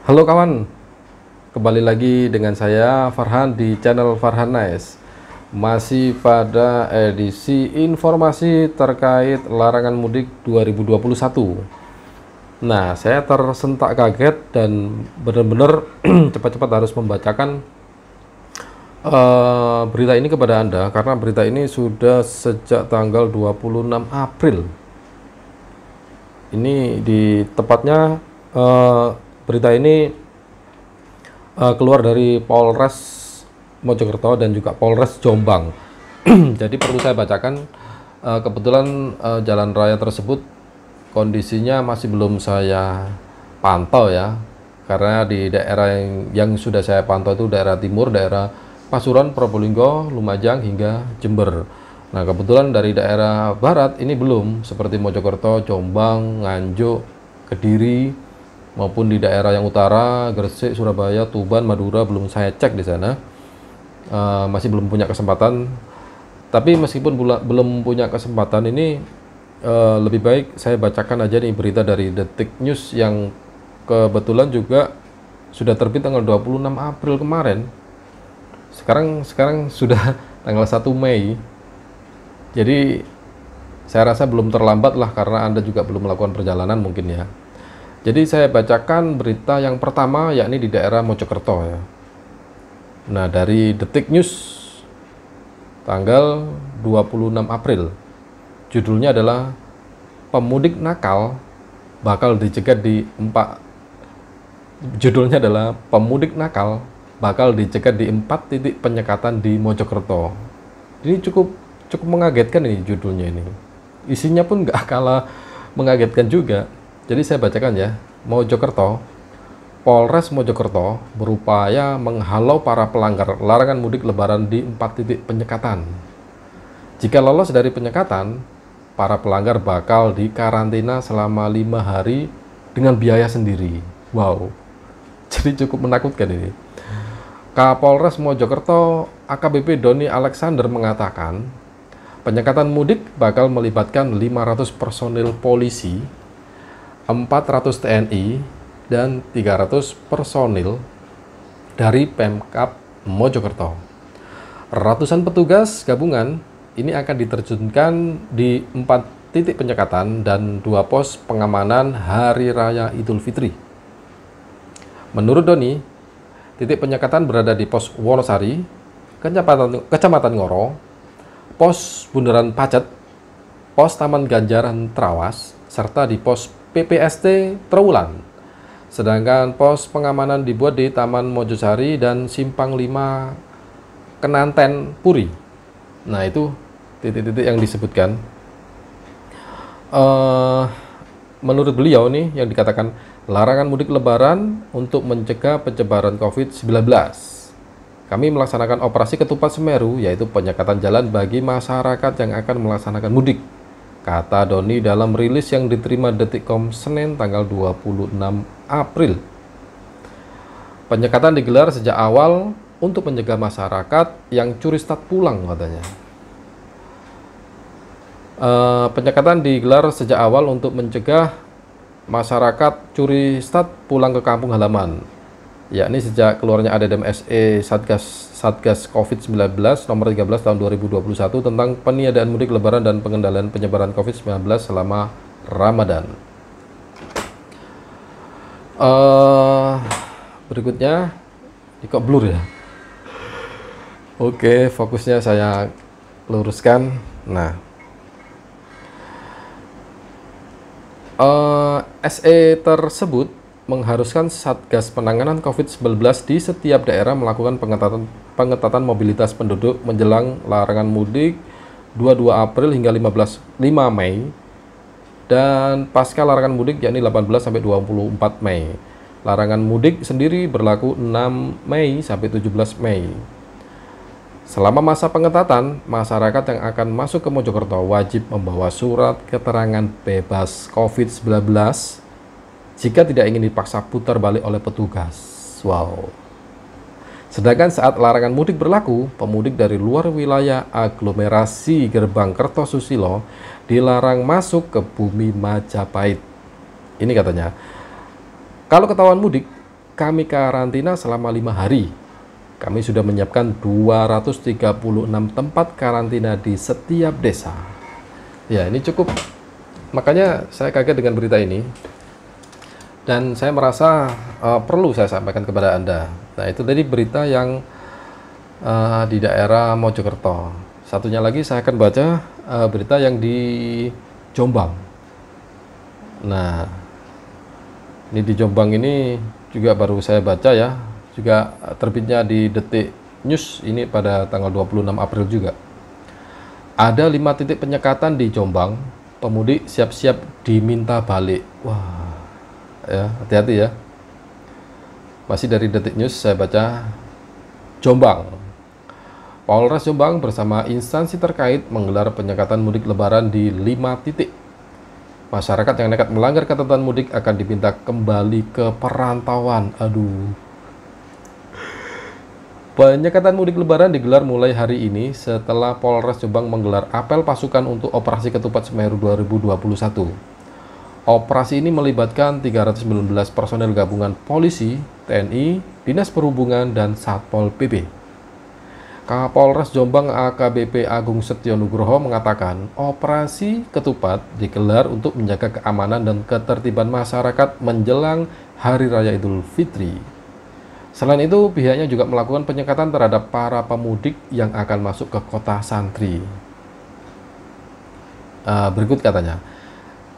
Halo kawan, kembali lagi dengan saya Farhan di channel Farhan Nice. Masih pada edisi informasi terkait larangan mudik 2021. Nah, saya tersentak kaget dan benar-benar cepat-cepat harus membacakan berita ini kepada Anda, karena berita ini sudah sejak tanggal 26 April. Ini di tepatnya berita ini keluar dari Polres Mojokerto dan juga Polres Jombang. Jadi perlu saya bacakan. Kebetulan jalan raya tersebut kondisinya masih belum saya pantau ya, karena di daerah yang sudah saya pantau itu daerah timur, daerah Pasuruan, Probolinggo, Lumajang hingga Jember. Nah, kebetulan dari daerah barat ini belum, seperti Mojokerto, Jombang, Nganjuk, Kediri, maupun di daerah yang utara, Gresik, Surabaya, Tuban, Madura, belum saya cek di sana. Masih belum punya kesempatan. Tapi meskipun belum punya kesempatan ini, lebih baik saya bacakan aja nih berita dari Detik News yang kebetulan juga sudah terbit tanggal 26 April kemarin. Sekarang sudah tanggal 1 Mei. Jadi saya rasa belum terlambat lah, karena Anda juga belum melakukan perjalanan mungkin ya. Jadi saya bacakan berita yang pertama, yakni di daerah Mojokerto ya. Nah, dari Detik News tanggal 26 April. Judulnya adalah pemudik nakal bakal dicegat di Judulnya adalah pemudik nakal bakal dicegat di 4 titik penyekatan di Mojokerto. Ini cukup mengagetkan ini judulnya ini. Isinya pun nggak kalah mengagetkan juga. Jadi saya bacakan ya. Mojokerto, Polres Mojokerto berupaya menghalau para pelanggar larangan mudik lebaran di 4 titik penyekatan. Jika lolos dari penyekatan, para pelanggar bakal dikarantina selama 5 hari dengan biaya sendiri. Wow, jadi cukup menakutkan ini. Kapolres Mojokerto AKBP Doni Alexander mengatakan, penyekatan mudik bakal melibatkan 500 personil polisi, 400 TNI, dan 300 personil dari Pemkab Mojokerto. Ratusan petugas gabungan ini akan diterjunkan di 4 titik penyekatan dan 2 pos pengamanan Hari Raya Idul Fitri. Menurut Doni, titik penyekatan berada di pos Wonosari, Kecamatan Ngoro, pos Bundaran Pacet, pos Taman Ganjaran Trawas, serta di pos PPST Trawulan. Sedangkan pos pengamanan dibuat di Taman Mojosari dan Simpang 5 Kenanten Puri. Nah, itu titik-titik yang disebutkan. Menurut beliau nih yang dikatakan larangan mudik lebaran untuk mencegah penyebaran COVID-19. Kami melaksanakan operasi ketupat Semeru, yaitu penyekatan jalan bagi masyarakat yang akan melaksanakan mudik, kata Doni dalam rilis yang diterima Detikcom Senin tanggal 26 April. Penyekatan digelar sejak awal untuk mencegah masyarakat yang curi start pulang, katanya. Penyekatan digelar sejak awal untuk mencegah masyarakat curi start pulang ke kampung halaman, yakni sejak keluarnya Addendum SE Satgas COVID-19 nomor 13 tahun 2021 tentang peniadaan mudik lebaran dan pengendalian penyebaran COVID-19 selama Ramadan. Berikutnya, ini kok blur ya? Oke, fokusnya saya luruskan. Nah, SE tersebut mengharuskan Satgas Penanganan COVID-19 di setiap daerah melakukan pengetatan mobilitas penduduk menjelang larangan mudik 22 April hingga 5 Mei dan pasca larangan mudik yakni 18 sampai 24 Mei. Larangan mudik sendiri berlaku 6 Mei sampai 17 Mei. Selama masa pengetatan, masyarakat yang akan masuk ke Mojokerto wajib membawa surat keterangan bebas COVID-19 jika tidak ingin dipaksa putar balik oleh petugas. Wow. Sedangkan saat larangan mudik berlaku, pemudik dari luar wilayah aglomerasi Gerbang Kertosusilo dilarang masuk ke Bumi Majapahit. Ini katanya, kalau ketahuan mudik, kami karantina selama 5 hari. Kami sudah menyiapkan 236 tempat karantina di setiap desa. Ya, ini cukup. Makanya saya kaget dengan berita ini. Dan saya merasa perlu saya sampaikan kepada Anda. Nah, itu tadi berita yang di daerah Mojokerto. Satunya lagi saya akan baca berita yang di Jombang. Nah, ini di Jombang ini juga baru saya baca ya. Juga terbitnya di Detik News ini pada tanggal 26 April juga. Ada 5 titik penyekatan di Jombang. Pemudik siap-siap diminta balik. Wah, ya hati-hati ya. Masih dari Detik News saya baca, Jombang. Polres Jombang bersama instansi terkait menggelar penyekatan mudik lebaran di 5 titik. Masyarakat yang nekat melanggar ketentuan mudik akan diminta kembali ke perantauan. Aduh. Penyekatan mudik lebaran digelar mulai hari ini setelah Polres Jombang menggelar apel pasukan untuk Operasi Ketupat Semeru 2021. Operasi ini melibatkan 319 personel gabungan polisi, TNI, Dinas Perhubungan, dan Satpol PP. Kapolres Jombang AKBP Agung Setyo Nugroho mengatakan Operasi Ketupat digelar untuk menjaga keamanan dan ketertiban masyarakat menjelang Hari Raya Idul Fitri. Selain itu, pihaknya juga melakukan penyekatan terhadap para pemudik yang akan masuk ke kota Santri. Berikut katanya,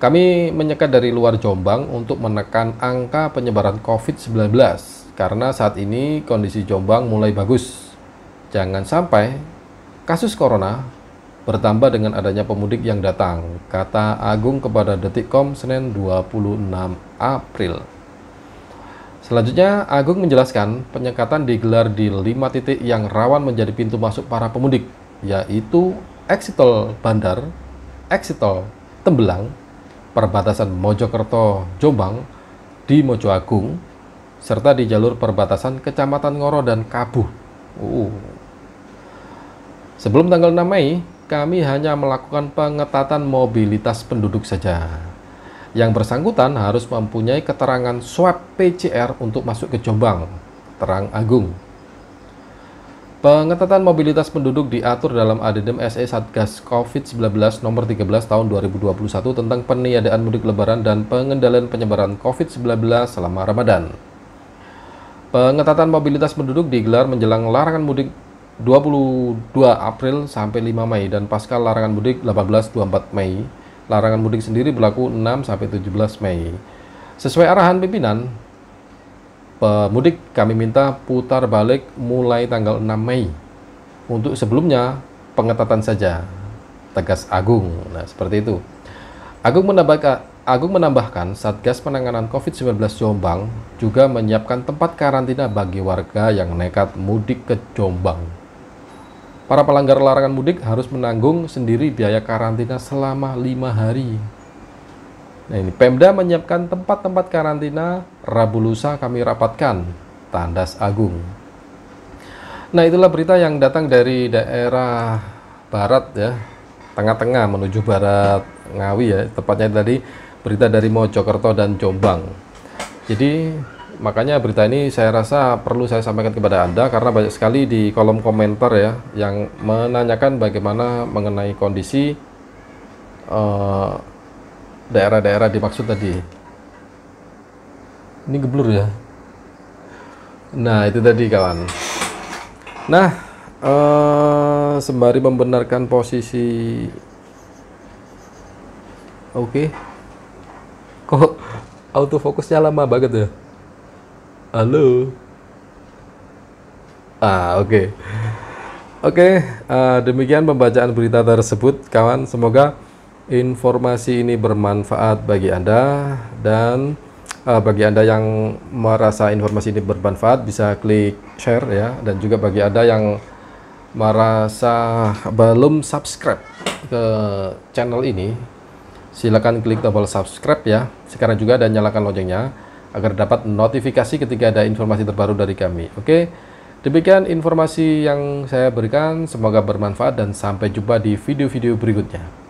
kami menyekat dari luar Jombang untuk menekan angka penyebaran COVID-19 karena saat ini kondisi Jombang mulai bagus. Jangan sampai kasus corona bertambah dengan adanya pemudik yang datang, kata Agung kepada Detikcom Senin 26 April. Selanjutnya, Agung menjelaskan penyekatan digelar di 5 titik yang rawan menjadi pintu masuk para pemudik, yaitu Exit Tol Bandar, Exit Tol Tembelang, perbatasan Mojokerto Jombang, di Mojo Agung, serta di jalur perbatasan Kecamatan Ngoro dan Kabuh. Sebelum tanggal 6 Mei, kami hanya melakukan pengetatan mobilitas penduduk saja. Yang bersangkutan harus mempunyai keterangan swab PCR untuk masuk ke Jombang, terang Agung. Pengetatan mobilitas penduduk diatur dalam Adendum SE Satgas COVID-19 nomor 13 tahun 2021 tentang peniadaan mudik lebaran dan pengendalian penyebaran COVID-19 selama Ramadan. Pengetatan mobilitas penduduk digelar menjelang larangan mudik 22 April sampai 5 Mei dan pasca larangan mudik 18-24 Mei. Larangan mudik sendiri berlaku 6-17 Mei. Sesuai arahan pimpinan, pemudik kami minta putar balik mulai tanggal 6 Mei. Untuk sebelumnya, pengetatan saja, tegas Agung. Nah, seperti itu. Agung menambahkan, Satgas Penanganan COVID-19 Jombang juga menyiapkan tempat karantina bagi warga yang nekat mudik ke Jombang. Para pelanggar larangan mudik harus menanggung sendiri biaya karantina selama 5 hari. Nah, ini Pemda menyiapkan tempat-tempat karantina, Rabu lusa kami rapatkan, tandas Agung. Nah, itulah berita yang datang dari daerah barat ya, tengah-tengah menuju barat Ngawi ya, tepatnya tadi berita dari Mojokerto dan Jombang. Jadi makanya berita ini saya rasa perlu saya sampaikan kepada Anda karena banyak sekali di kolom komentar ya yang menanyakan bagaimana mengenai kondisi daerah-daerah dimaksud tadi. Ini geblur ya. Nah, itu tadi kawan. Nah, sembari membenarkan posisi oke. Kok autofokusnya lama banget ya? Halo. Oke. Demikian pembacaan berita tersebut, kawan. Semoga informasi ini bermanfaat bagi Anda dan bagi Anda yang merasa informasi ini bermanfaat bisa klik share ya, dan juga bagi Anda yang merasa belum subscribe ke channel ini, silakan klik tombol subscribe ya sekarang juga dan nyalakan loncengnya agar dapat notifikasi ketika ada informasi terbaru dari kami. Oke, demikian informasi yang saya berikan, semoga bermanfaat dan sampai jumpa di video-video berikutnya.